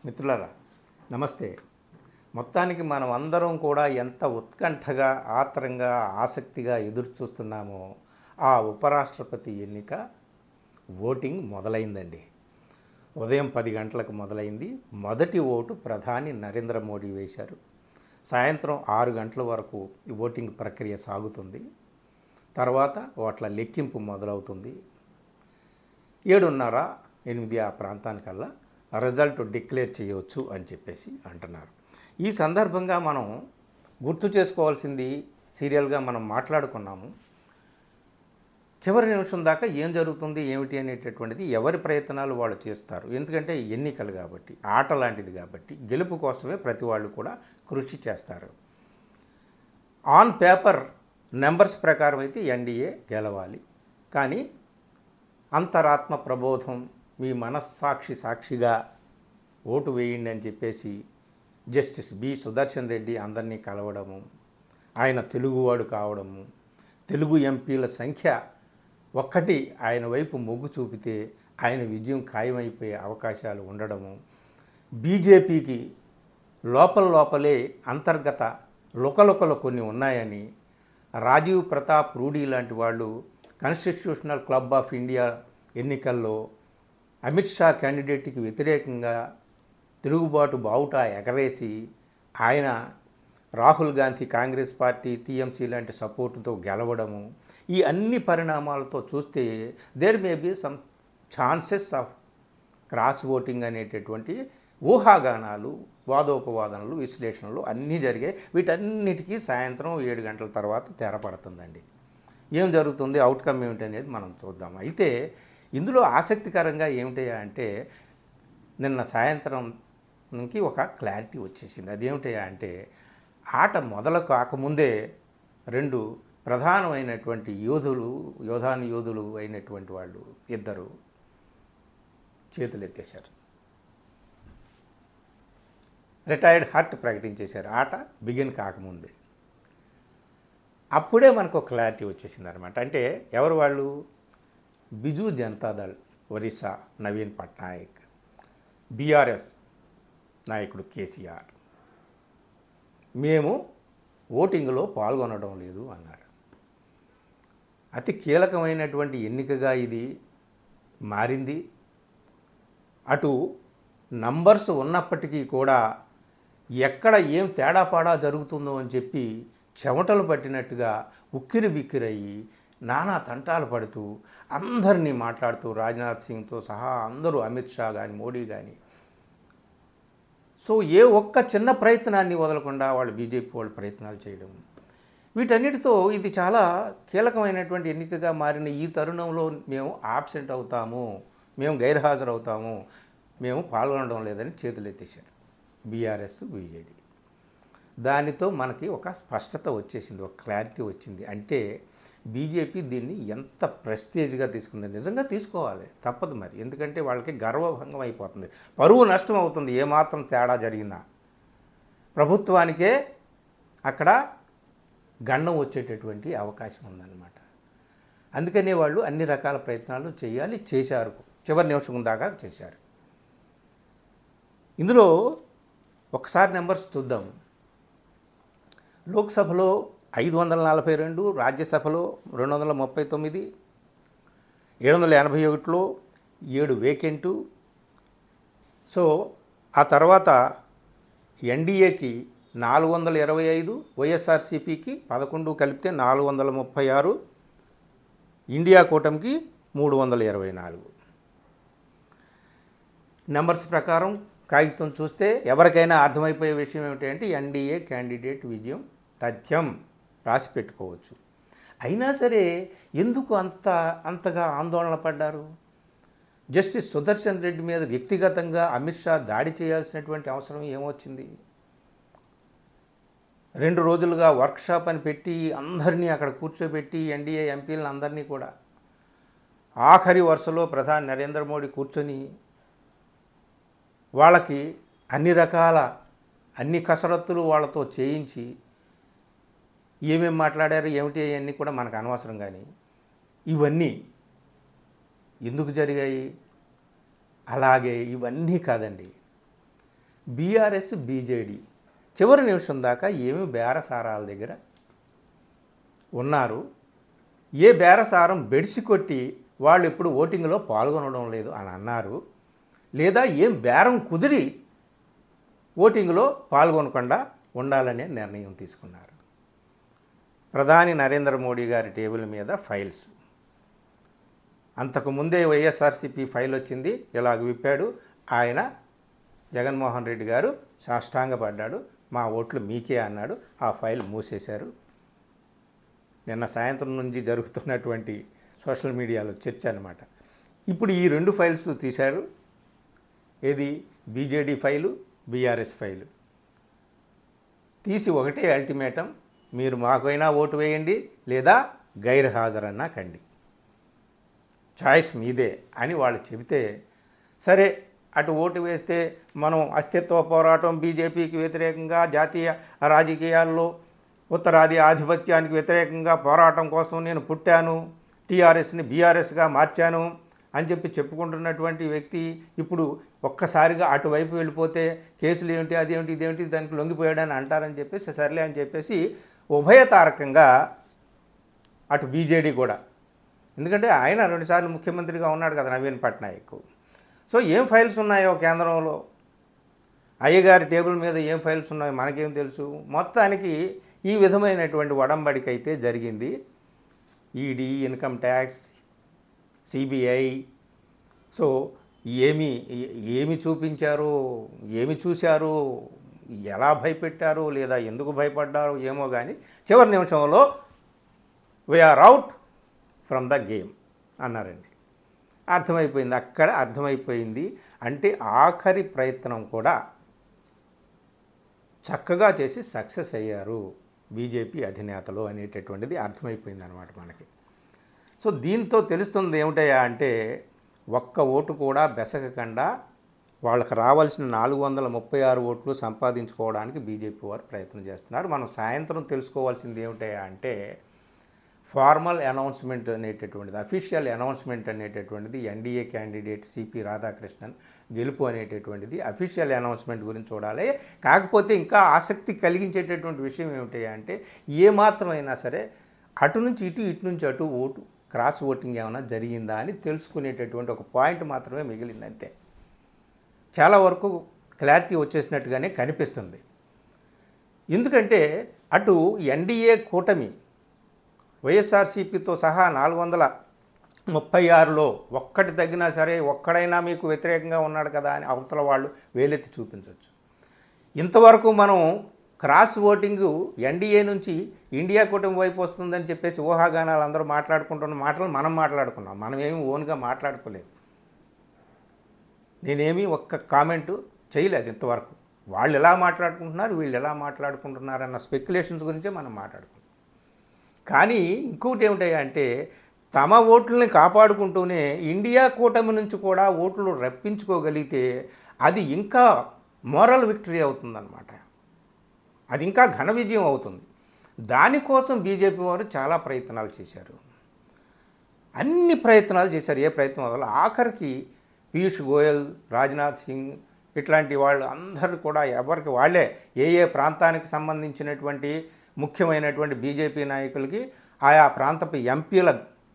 మిత్రులారా నమస్తే. మొత్తానికి మనం అందరం కూడా ఎంత ఉత్కంఠగా, ఆత్రంగా, ఆసక్తిగా ఎదురు చూస్తున్నామో ఆ ఉపరాష్ట్రపతి ఎన్నిక ఓటింగ్ మొదలైందండి. ఉదయం 10 గంటలకు మొదలైంది. మొదటి ఓటు ప్రధాని నరేంద్ర మోడీ వేశారు. సాయంత్రం 6 గంటల వరకు ఈ ఓటింగ్ ప్రక్రియ సాగుతుంది. తర్వాత ఓట్ల లెక్కింపు మొదలవుతుంది. 7:30, 8 ఆ ప్రాంతానికల్లా రిజల్ట్ డిక్లేర్ చేయవచ్చు అని చెప్పేసి అంటున్నారు. ఈ సందర్భంగా మనం గుర్తు చేసుకోవాల్సింది, సీరియల్గా మనం మాట్లాడుకున్నాము, చివరి నిమిషం దాకా ఏం జరుగుతుంది ఏమిటి అనేటటువంటిది ఎవరి ప్రయత్నాలు వాళ్ళు చేస్తారు. ఎందుకంటే ఎన్నికలు కాబట్టి, ఆట లాంటిది కాబట్టి గెలుపు కోసమే ప్రతి వాళ్ళు కూడా కృషి చేస్తారు. ఆన్ పేపర్ నెంబర్స్ ప్రకారం అయితే ఎన్డీఏ గెలవాలి. కానీ అంతరాత్మ ప్రబోధం, మీ మనస్సాక్షి సాక్షిగా ఓటు వేయండి అని చెప్పేసి జస్టిస్ బి సుదర్శన్ రెడ్డి అందరినీ కలవడము, ఆయన తెలుగువాడు కావడము, తెలుగు ఎంపీల సంఖ్య ఒక్కటి ఆయన వైపు మొగ్గు చూపితే ఆయన విజయం ఖాయమైపోయే అవకాశాలు ఉండడము, బీజేపీకి లోపలే అంతర్గత లుకలుకలు కొన్ని ఉన్నాయని రాజీవ్ ప్రతాప్ రూడీ లాంటి వాళ్ళు కాన్స్టిట్యూషనల్ క్లబ్ ఆఫ్ ఇండియా ఎన్నికల్లో అమిత్ షా క్యాండిడేట్కి వ్యతిరేకంగా తిరుగుబాటు బావుటా ఎగరేసి ఆయన రాహుల్ గాంధీ కాంగ్రెస్ పార్టీ, టీఎంసీ లాంటి సపోర్టుతో గెలవడము, ఈ అన్ని పరిణామాలతో చూస్తే there may be some chances of cross voting అనేటటువంటి ఊహాగానాలు, వాదోపవాదనలు, విశ్లేషణలు అన్నీ జరిగాయి. వీటన్నిటికీ సాయంత్రం 7 గంటల తర్వాత తెరపడుతుందండి. ఏం జరుగుతుంది, అవుట్కమ్ ఏమిటి అనేది మనం చూద్దాం. అయితే ఇందులో ఆసక్తికరంగా ఏమిటయ్యా అంటే నిన్న సాయంత్రంకి ఒక క్లారిటీ వచ్చేసింది. అదేమిటయ్యా అంటే ఆట మొదలు కాకముందే 2 ప్రధానమైనటువంటి యోధులు అయినటువంటి వాళ్ళు ఇద్దరు చేతులు ఎత్తేశారు, రిటైర్డ్ హర్ట్ ప్రకటించేశారు ఆట బిగిన్ కాకముందే. అప్పుడే మనకు ఒక క్లారిటీ వచ్చేసింది అనమాట. అంటే ఎవరు వాళ్ళు? బిజు జనతాదళ్ ఒరిస్సా నవీన్ పట్నాయక్, బీఆర్ఎస్ నాయకుడు కేసీఆర్ మేము ఓటింగ్లో పాల్గొనడం లేదు అన్నారు. అతి కీలకమైనటువంటి ఎన్నికగా ఇది మారింది. అటు నంబర్స్ ఉన్నప్పటికీ కూడా ఎక్కడ ఏం తేడాపాడా జరుగుతుందో అని చెప్పి చెమటలు పట్టినట్టుగా ఉక్కిరి బిక్కిరయ్యి నానా తంటాలు పడుతూ అందరినీ మాట్లాడుతూ రాజ్నాథ్ సింగ్తో సహా అందరూ, అమిత్ షా కానీ మోడీ కానీ, సో ఏ ఒక్క చిన్న ప్రయత్నాన్ని వదలకుండా వాళ్ళు బీజేపీ వాళ్ళు ప్రయత్నాలు చేయడం, వీటన్నిటితో ఇది చాలా కీలకమైనటువంటి ఎన్నికగా మారిన ఈ తరుణంలో మేము ఆబ్సెంట్ అవుతాము, మేము గైర్హాజరవుతాము, మేము పాల్గొనడం లేదని చేతులు ఎత్తేశారు బీఆర్ఎస్, బీజేడీ. దానితో మనకి ఒక స్పష్టత వచ్చేసింది, ఒక క్లారిటీ వచ్చింది. అంటే బీజేపీ దీన్ని ఎంత ప్రెస్టేజ్గా తీసుకుంది. నిజంగా తీసుకోవాలి, తప్పదు మరి. ఎందుకంటే వాళ్ళకి గర్వభంగం అయిపోతుంది, పరువు నష్టం అవుతుంది. ఏమాత్రం తేడా జరిగిందా ప్రభుత్వానికే అక్కడ గండం వచ్చేటటువంటి అవకాశం ఉందన్నమాట. అందుకనే వాళ్ళు అన్ని రకాల ప్రయత్నాలు చేశారు, చివరి నిమిషం దాకా చేశారు. ఇందులో ఒకసారి నెంబర్స్ చూద్దాం. లోక్సభలో 542, రాజ్యసభలో 239, 781లో 7 వేకెంటు. సో ఆ తర్వాత ఎన్డీఏకి 425, వైఎస్ఆర్సీపీకి 11 కలిపితే 436, ఇండియా కూటమికి 324. నెంబర్స్ ప్రకారం కాగితం చూస్తే ఎవరికైనా అర్థమైపోయే విషయం ఏమిటంటే ఎన్డీఏ క్యాండిడేట్ విజయం తథ్యం, రాసి పెట్టుకోవచ్చు. అయినా సరే ఎందుకు అంతగా ఆందోళన పడ్డారు? జస్టిస్ సుదర్శన్ రెడ్డి మీద వ్యక్తిగతంగా అమిత్ షా దాడి చేయాల్సినటువంటి అవసరం ఏమొచ్చింది? 2 రోజులుగా వర్క్షాప్ అని పెట్టి అందరినీ అక్కడ కూర్చోబెట్టి ఎన్డీఏ ఎంపీలను అందరినీ కూడా ఆఖరి వరుసలో ప్రధాని నరేంద్ర మోడీ కూర్చొని వాళ్ళకి అన్ని కసరత్తులు వాళ్ళతో చేయించి ఏమేమి మాట్లాడారు ఏమిటి అవన్నీ కూడా మనకు అనవసరం. కానీ ఇవన్నీ ఎందుకు జరిగాయి? అలాగే ఇవన్నీ కాదండి, బీఆర్ఎస్ బీజేడీ చివరి నిమిషం దాకా ఏమి బేరసారాల దగ్గర ఉన్నారు. ఏ బేరసారం బెడిసి కొట్టి వాళ్ళు ఇప్పుడు ఓటింగ్లో పాల్గొనడం లేదు అని అన్నారు, లేదా ఏం బేరం కుదిరి ఓటింగ్లో పాల్గొనకుండా ఉండాలనే నిర్ణయం తీసుకున్నారు. ప్రధాని నరేంద్ర మోడీ గారి టేబుల్ మీద ఫైల్స్, అంతకుముందే వైఎస్ఆర్సీపీ ఫైల్ వచ్చింది, ఇలాగ విప్పాడు ఆయన. జగన్మోహన్ రెడ్డి గారు సాష్టాంగపడ్డాడు, మా ఓట్లు మీకే అన్నాడు. ఆ ఫైల్ మూసేశారు. నిన్న సాయంత్రం నుంచి జరుగుతున్నటువంటి సోషల్ మీడియాలో చర్చ అనమాట. ఇప్పుడు ఈ 2 ఫైల్స్ తీశారు. ఏది బీజేడీ ఫైలు, బీఆర్ఎస్ ఫైలు తీసి ఒకటే అల్టిమేటం, మీరు మాకైనా ఓటు వేయండి లేదా గైర్హాజరన్నా కండి, చాయిస్ మీదే అని వాళ్ళు చెబితే, సరే అటు ఓటు వేస్తే మనం అస్తిత్వ పోరాటం, బీజేపీకి వ్యతిరేకంగా జాతీయ రాజకీయాల్లో ఉత్తరాది ఆధిపత్యానికి వ్యతిరేకంగా పోరాటం కోసం నేను పుట్టాను, టీఆర్ఎస్ని బీఆర్ఎస్గా మార్చాను అని చెప్పుకుంటున్నటువంటి వ్యక్తి ఇప్పుడు ఒక్కసారిగా అటువైపు వెళ్ళిపోతే కేసులు ఏమిటి, అదేమిటి, ఇదేమిటి, దానికి లొంగిపోయాడని అంటారని చెప్పేసి సర్లే అని చెప్పేసి ఉభయతారకంగా అటు బీజేడీ కూడా, ఎందుకంటే ఆయన 2 సార్లు ముఖ్యమంత్రిగా ఉన్నాడు కదా నవీన్ పట్నాయక్. సో ఏం ఫైల్స్ ఉన్నాయో కేంద్రంలో, అయ్యగారి టేబుల్ మీద ఏం ఫైల్స్ ఉన్నాయో మనకేం తెలుసు. మొత్తానికి ఈ విధమైనటువంటి ఒడంబడిక అయితే జరిగింది. ED, income tax, CBI. So ఏమి చూపించారు, ఏమి చూశారు, ఎలా భయపెట్టారు లేదా ఎందుకు భయపడ్డారు ఏమో కానీ చివరి నిమిషంలో we are out from the game అన్నారండి. అర్థమైపోయింది, అక్కడ అర్థమైపోయింది. అంటే ఆఖరి ప్రయత్నం కూడా చక్కగా చేసి సక్సెస్ అయ్యారు బీజేపీ అధినేతలు అనేటటువంటిది అర్థమైపోయింది అన్నమాట మనకి. సో దీంతో తెలుస్తుంది ఏమిటయ్యా అంటే, ఒక్క ఓటు కూడా బెసగకుండా వాళ్ళకి రావాల్సిన 436 ఓట్లు సంపాదించుకోవడానికి బీజేపీ వారు ప్రయత్నం చేస్తున్నారు. మనం సాయంత్రం తెలుసుకోవాల్సింది ఏమిటయ్యా అంటే, ఫార్మల్ అనౌన్స్మెంట్ అనేటటువంటిది, అఫీషియల్ అనౌన్స్మెంట్ అనేటటువంటిది ఎన్డీఏ క్యాండిడేట్ సిపి రాధాకృష్ణన్ గెలుపు అనేటటువంటిది అఫీషియల్ అనౌన్స్మెంట్ గురించి చూడాలి. కాకపోతే ఇంకా ఆసక్తి కలిగించేటటువంటి విషయం ఏమిటంటే అంటే, ఏమాత్రమైనా సరే అటు నుంచి ఇటు, ఇటు నుంచి అటు ఓటు క్రాస్ ఓటింగ్ ఏమైనా జరిగిందా అని తెలుసుకునేటటువంటి ఒక పాయింట్ మాత్రమే మిగిలింది అంతే. చాలా వరకు క్లారిటీ వచ్చేసినట్టుగానే కనిపిస్తుంది. ఎందుకంటే అటు ఎన్డీఏ కూటమి వైఎస్ఆర్సీపీతో సహా 436లో ఒక్కటి తగ్గినా సరే, ఒక్కడైనా మీకు వ్యతిరేకంగా ఉన్నాడు కదా అని అవతల వాళ్ళు వేలెత్తి చూపించవచ్చు. ఇంతవరకు మనం క్రాస్ ఓటింగు ఎన్డీఏ నుంచి ఇండియా కూటమి వైపు వస్తుందని చెప్పేసి ఊహాగానాలు అందరూ మాట్లాడుకుంటున్న మాటలు మనం మాట్లాడుకున్నాం. మనం ఏమి ఓన్గా మాట్లాడుకోలేదు. నేనేమి ఒక్క కామెంటు చేయలేదు ఇంతవరకు. వాళ్ళు ఎలా మాట్లాడుకుంటున్నారు, వీళ్ళు ఎలా మాట్లాడుకుంటున్నారు అన్న స్పెక్యులేషన్స్ గురించే మనం మాట్లాడుకున్నాం. కానీ ఇంకొకటి ఏమిటంటే, తమ ఓట్లని కాపాడుకుంటూనే ఇండియా కూటమి నుంచి కూడా ఓట్లు రప్పించుకోగలిగితే అది ఇంకా మోరల్ విక్టరీ అవుతుందన్నమాట. అది ఇంకా ఘన విజయం అవుతుంది. దానికోసం బీజేపీ వారు చాలా ప్రయత్నాలు చేశారు, అన్ని ప్రయత్నాలు చేశారు. ఏ ప్రయత్నం వల్ల ఆఖరికి పీయూష్ గోయల్, రాజ్నాథ్ సింగ్ ఇట్లాంటి వాళ్ళు అందరూ కూడా ఎవరికి వాళ్ళే ఏ ప్రాంతానికి సంబంధించినటువంటి ముఖ్యమైనటువంటి బీజేపీ నాయకులకి ఆయా ప్రాంతపు ఎంపీల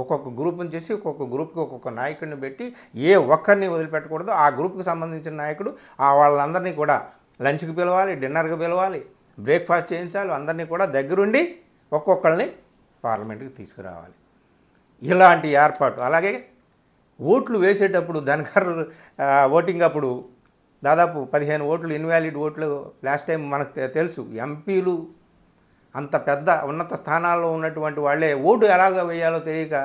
ఒక్కొక్క గ్రూప్ని చేసి ఒక్కొక్క గ్రూప్కి ఒక్కొక్క నాయకుడిని పెట్టి ఏ ఒక్కరిని వదిలిపెట్టకూడదు. ఆ గ్రూప్కి సంబంధించిన నాయకుడు వాళ్ళందరినీ కూడా లంచ్కి పిలవాలి, డిన్నర్కి పిలవాలి, బ్రేక్ఫాస్ట్ చేయించాలి, అందరినీ కూడా దగ్గరుండి ఒక్కొక్కరిని పార్లమెంట్కి తీసుకురావాలి. ఇలాంటి ఏర్పాటు. అలాగే ఓట్లు వేసేటప్పుడు ధనకర్ ఓటింగ్ అప్పుడు దాదాపు 15 ఓట్లు ఇన్వాలిడ్ ఓట్లు లాస్ట్ టైం మనకు తెలుసు. ఎంపీలు అంత పెద్ద ఉన్నత స్థానాల్లో ఉన్నటువంటి వాళ్ళే ఓటు ఎలాగ వేయాలో తెలియక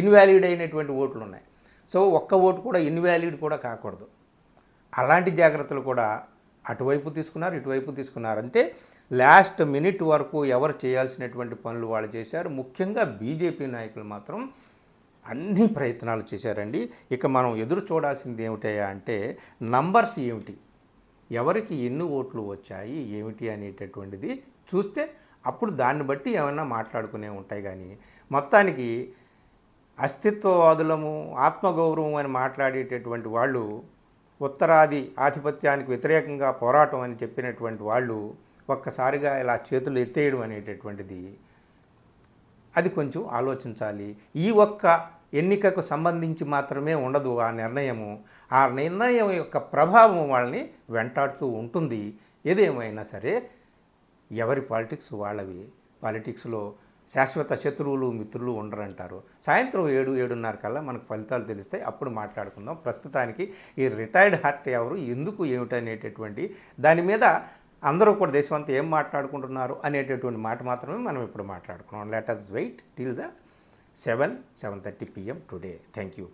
ఇన్వాలిడ్ అయినటువంటి ఓట్లు ఉన్నాయి. సో ఒక్క ఓటు కూడా ఇన్వాలిడ్ కూడా కాకూడదు. అలాంటి జాగ్రత్తలు కూడా అటువైపు తీసుకున్నారు, ఇటువైపు తీసుకున్నారు. అంటే లాస్ట్ మినిట్ వరకు ఎవరు చేయాల్సినటువంటి పనులు వాళ్ళు చేశారు. ముఖ్యంగా బీజేపీ నాయకులు మాత్రం అన్ని ప్రయత్నాలు చేశారండి. ఇక మనం ఎదురు చూడాల్సింది ఏమిటయ్యా అంటే, నంబర్స్ ఏమిటి, ఎవరికి ఎన్ని ఓట్లు వచ్చాయి ఏమిటి అనేటటువంటిది చూస్తే అప్పుడు దాన్ని బట్టి ఏమైనా మాట్లాడుకునే ఉంటాయి. కానీ మొత్తానికి అస్తిత్వవాదులము, ఆత్మగౌరవం అని మాట్లాడేటటువంటి వాళ్ళు ఉత్తరాది ఆధిపత్యానికి వ్యతిరేకంగా పోరాటం అని చెప్పినటువంటి వాళ్ళు ఒక్కసారిగా ఇలా చేతులు ఎత్తేయడం అనేటటువంటిది అది కొంచెం ఆలోచించాలి. ఈ ఒక్క ఎన్నికకు సంబంధించి మాత్రమే ఉండదు ఆ నిర్ణయము. ఆ నిర్ణయం యొక్క ప్రభావం వాళ్ళని వెంటాడుతూ ఉంటుంది. ఏదేమైనా సరే ఎవరి పాలిటిక్స్ వాళ్ళవి. పాలిటిక్స్లో శాశ్వత శత్రువులు మిత్రులు ఉండరంటారు. సాయంత్రం 7-7:30 కల్లా మనకు ఫలితాలు తెలిస్తాయి. అప్పుడు మాట్లాడుకుందాం. ప్రస్తుతానికి ఈ రిటైర్డ్ హార్ట్ ఎవరు, ఎందుకు, ఏమిటనేటటువంటి దాని మీద అందరూ కూడా దేశమంతా ఏం మాట్లాడుకుంటున్నారు అనేటటువంటి మాట మాత్రమే మనం ఇప్పుడు మాట్లాడుకున్నాం. Let us wait till the 7:30 PM today. Thank you.